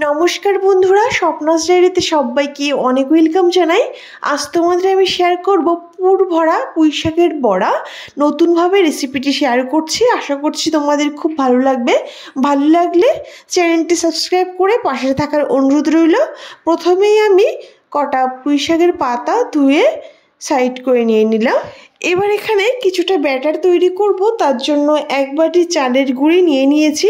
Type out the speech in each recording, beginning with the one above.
নমস্কার বন্ধুরা, স্বপ্নাস ডায়েরিতে সবাইকে অনেক ওয়েলকাম জানাই। আজ তোমাদের আমি শেয়ার করব পুর ভরা পুঁই শাকের বড়া। নতুনভাবে রেসিপিটি শেয়ার করছি, আশা করছি তোমাদের খুব ভালো লাগবে। ভালো লাগলে চ্যানেলটি সাবস্ক্রাইব করে পাশে থাকার অনুরোধ রইল। প্রথমেই আমি কটা পুঁই শাকের পাতা ধুয়ে সাইড করে নিয়ে নিলাম। এবার এখানে কিছুটা ব্যাটার তৈরি করব, তার জন্য এক বাটি চালের গুঁড়ি নিয়ে নিয়েছি।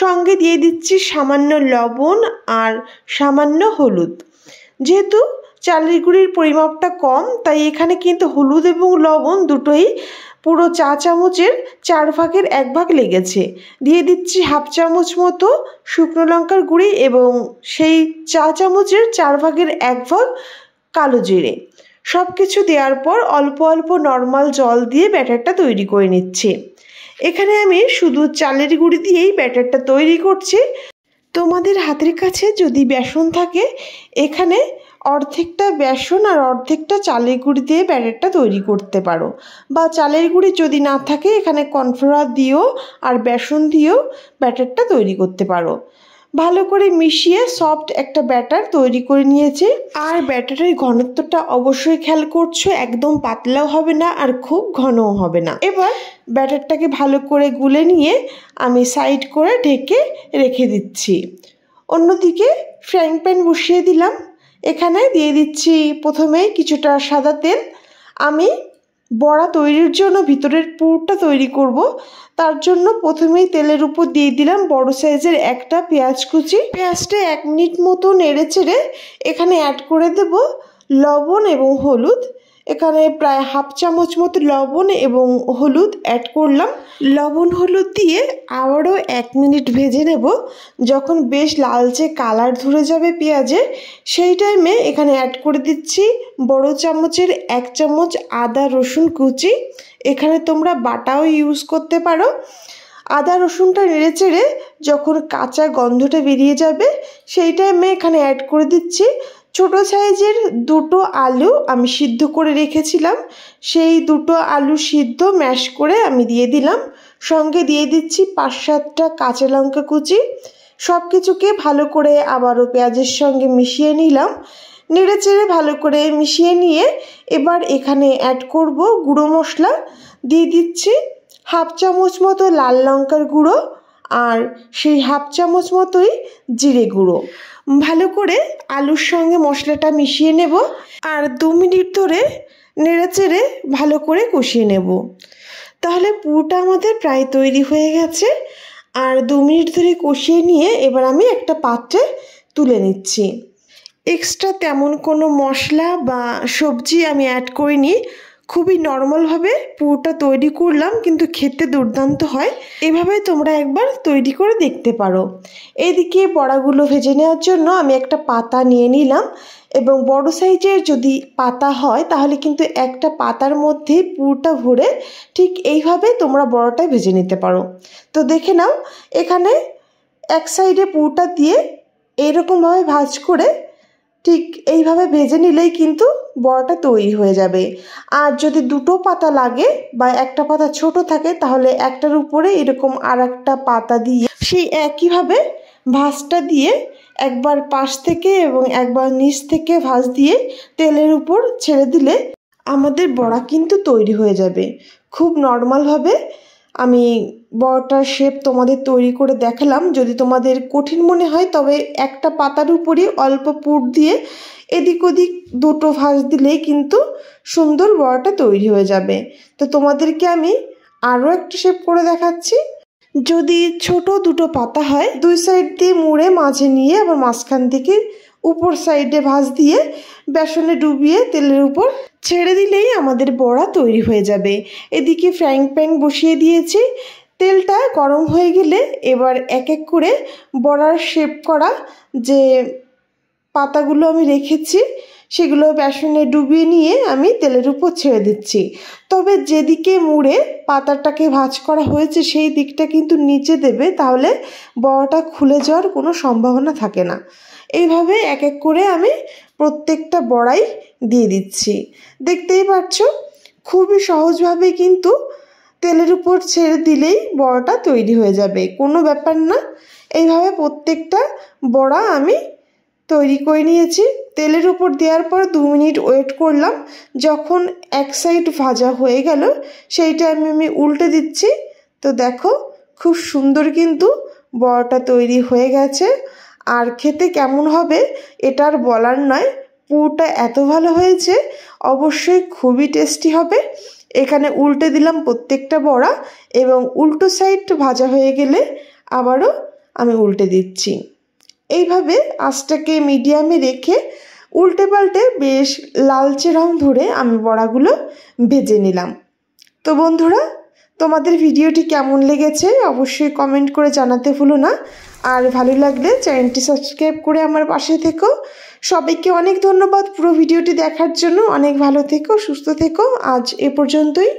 সঙ্গে দিয়ে দিচ্ছি সামান্য লবণ আর সামান্য হলুদ। যেহেতু চালের গুঁড়ির পরিমাপটা কম, তাই এখানে কিন্তু হলুদ এবং লবণ দুটোই পুরো চা চামচের 4 ভাগের 1 ভাগ লেগেছে। দিয়ে দিচ্ছি হাফ চামচ মতো শুকনো লঙ্কার গুঁড়ি এবং সেই চা চামচের 4 ভাগের 1 ভাগ কালো জিরে। সব কিছু দেওয়ার পর অল্প অল্প নর্মাল জল দিয়ে ব্যাটারটা তৈরি করে নিচ্ছি। এখানে আমি শুধু চালের গুঁড়ি দিয়েই ব্যাটারটা তৈরি করছি। তোমাদের হাতের কাছে যদি বেসন থাকে, এখানে অর্ধেকটা বেসন আর অর্ধেকটা চালের গুঁড়ি দিয়ে ব্যাটারটা তৈরি করতে পারো, বা চালের গুঁড়ি যদি না থাকে এখানে কর্নফ্লাওয়ার দিয়েও আর বেসন দিয়েও ব্যাটারটা তৈরি করতে পারো। ভালো করে মিশিয়ে সফট একটা ব্যাটার তৈরি করে নিয়েছি। আর ব্যাটারের ঘনত্বটা অবশ্যই খেয়াল করছো, একদম পাতলাও হবে না আর খুব ঘনও হবে না। এবার ব্যাটারটাকে ভালো করে গুলে নিয়ে আমি সাইড করে ঢেকে রেখে দিচ্ছি। অন্যদিকে ফ্রাইং প্যান বসিয়ে দিলাম। এখানে দিয়ে দিচ্ছি প্রথমেই কিছুটা সাদা তেল। আমি বড়া তৈরির জন্য ভিতরের পুরটা তৈরি করব, তার জন্য প্রথমেই তেলের উপর দিয়ে দিলাম বড় সাইজের একটা পেঁয়াজ কুচি। পেঁয়াজটা 1 মিনিট মতো নেড়ে চেড়ে এখানে অ্যাড করে দেব লবণ এবং হলুদ। এখানে প্রায় হাফ চামচ মতো লবণ এবং হলুদ অ্যাড করলাম। লবণ হলুদ দিয়ে আবারও 1 মিনিট ভেজে নেব। যখন বেশ লালচে কালার ধরে যাবে পেঁয়াজে, সেই টাইমে এখানে অ্যাড করে দিচ্ছি বড় চামচের 1 চামচ আদা রসুন কুচি। এখানে তোমরা বাটাও ইউজ করতে পারো। আদা রসুনটা নেড়ে চেড়ে যখন কাঁচা গন্ধটা বেরিয়ে যাবে, সেই টাইমে এখানে অ্যাড করে দিচ্ছি ছোট সাইজের 2টো আলু আমি সিদ্ধ করে রেখেছিলাম। সেই 2টো আলু সিদ্ধ ম্যাশ করে আমি দিয়ে দিলাম। সঙ্গে দিয়ে দিচ্ছি 5-7টা কাঁচা লঙ্কা কুচি। সব কিছুকে ভালো করে আবারও পেঁয়াজের সঙ্গে মিশিয়ে নিলাম। নেড়ে চেড়ে ভালো করে মিশিয়ে নিয়ে এবার এখানে অ্যাড করব গুঁড়ো মশলা। দিয়ে দিচ্ছি হাফ চামচ মতো লাল লঙ্কার গুঁড়ো আর সেই হাফ চামচ মতোই জিরে গুঁড়ো। ভালো করে আলুর সঙ্গে মশলাটা মিশিয়ে নেব আর 2 মিনিট ধরে নেড়ে চেড়ে ভালো করে কষিয়ে নেব। তাহলে পুরোটা আমাদের প্রায় তৈরি হয়ে গেছে। আর 2 মিনিট ধরে কষিয়ে নিয়ে এবার আমি একটা পাত্রে তুলে নিচ্ছি। এক্সট্রা তেমন কোনো মশলা বা সবজি আমি অ্যাড করিনি। খুবই নর্মালভাবে পুরোটা তৈরি করলাম, কিন্তু খেতে দুর্দান্ত হয়। এভাবে তোমরা একবার তৈরি করে দেখতে পারো। এইদিকে বড়াগুলো ভেজে নেওয়ার জন্য আমি একটা পাতা নিয়ে নিলাম, এবং বড় সাইজের যদি পাতা হয় তাহলে কিন্তু একটা পাতার মধ্যে পুরোটা ভরে ঠিক এইভাবে তোমরা বড়াটা ভেজে নিতে পারো। তো দেখে নাও, এখানে এক সাইডে পুরোটা দিয়ে এইরকমভাবে ভাঁজ করে ঠিক এইভাবে ভেজে নিলেই কিন্তু বড়াটা তৈরি হয়ে যাবে। আর যদি 2টো পাতা লাগে বা একটা পাতা ছোট থাকে, তাহলে একটার উপরে এরকম আর একটা পাতা দিয়ে সেই একইভাবে ভাঁজটা দিয়ে একবার পাশ থেকে এবং একবার নিচ থেকে ভাঁজ দিয়ে তেলের উপর ছেড়ে দিলে আমাদের বড়া কিন্তু তৈরি হয়ে যাবে। খুব নর্মালভাবে আমি বড়াটার শেপ তোমাদের তৈরি করে দেখালাম। যদি তোমাদের কঠিন মনে হয় তবে একটা পাতার উপরই অল্প পুর দিয়ে এদিক ওদিক 2টো ভাঁজ দিলেই কিন্তু সুন্দর বড়াটা তৈরি হয়ে যাবে। তো তোমাদেরকে আমি আরও একটা শেপ করে দেখাচ্ছি। যদি ছোট 2টো পাতা হয়, 2 সাইড দিয়ে মুড়ে মাঝে নিয়ে আবার মাঝখান থেকে উপর সাইডে ভাঁজ দিয়ে বেসনে ডুবিয়ে তেলের উপর ছেড়ে দিলেই আমাদের বড়া তৈরি হয়ে যাবে। এদিকে ফ্রাইং প্যান বসিয়ে দিয়েছি। তেলটা গরম হয়ে গেলে এবার এক এক করে বড়ার শেপ করা যে পাতাগুলো আমি রেখেছি সেগুলো বেসনে ডুবিয়ে নিয়ে আমি তেলের উপর ছেড়ে দিচ্ছি। তবে যেদিকে মুড়ে পাতাটাকে ভাঁজ করা হয়েছে সেই দিকটা কিন্তু নিচে দেবে, তাহলে বড়াটা খুলে যাওয়ার কোনো সম্ভাবনা থাকে না। এইভাবে এক এক করে আমি প্রত্যেকটা বড়াই দিয়ে দিচ্ছি। দেখতেই পাচ্ছ, খুবই সহজভাবে কিন্তু তেলের উপর ছেড়ে দিলেই বড়াটা তৈরি হয়ে যাবে, কোনো ব্যাপার না। এইভাবে প্রত্যেকটা বড়া আমি তৈরি করে নিয়েছি। তেলের উপর দেওয়ার পর 2 মিনিট ওয়েট করলাম। যখন এক সাইড ভাজা হয়ে গেল সেই টাইমে আমি উল্টে দিচ্ছি। তো দেখো খুব সুন্দর কিন্তু বড়াটা তৈরি হয়ে গেছে। আর খেতে কেমন হবে এটা আর বলার নয়, পুরটা এত ভালো হয়েছে, অবশ্যই খুবই টেস্টি হবে। এখানে উল্টে দিলাম প্রত্যেকটা বড়া এবং উল্টো সাইড ভাজা হয়ে গেলে আবারও আমি উল্টে দিচ্ছি। এইভাবে আঁচটাকে মিডিয়ামে রেখে উল্টে পাল্টে বেশ লালচে রং ধরে আমি বড়াগুলো ভেজে নিলাম। তো বন্ধুরা, তোমাদের ভিডিওটি কেমন লেগেছে অবশ্যই কমেন্ট করে জানাতে ভুলো না। আর ভালো লাগলে চ্যানেলটি সাবস্ক্রাইব করে আমার পাশে থেকো। সবাইকে অনেক ধন্যবাদ পুরো ভিডিওটি দেখার জন্য। অনেক ভালো থেকো, সুস্থ থেকো। আজ এ পর্যন্তই।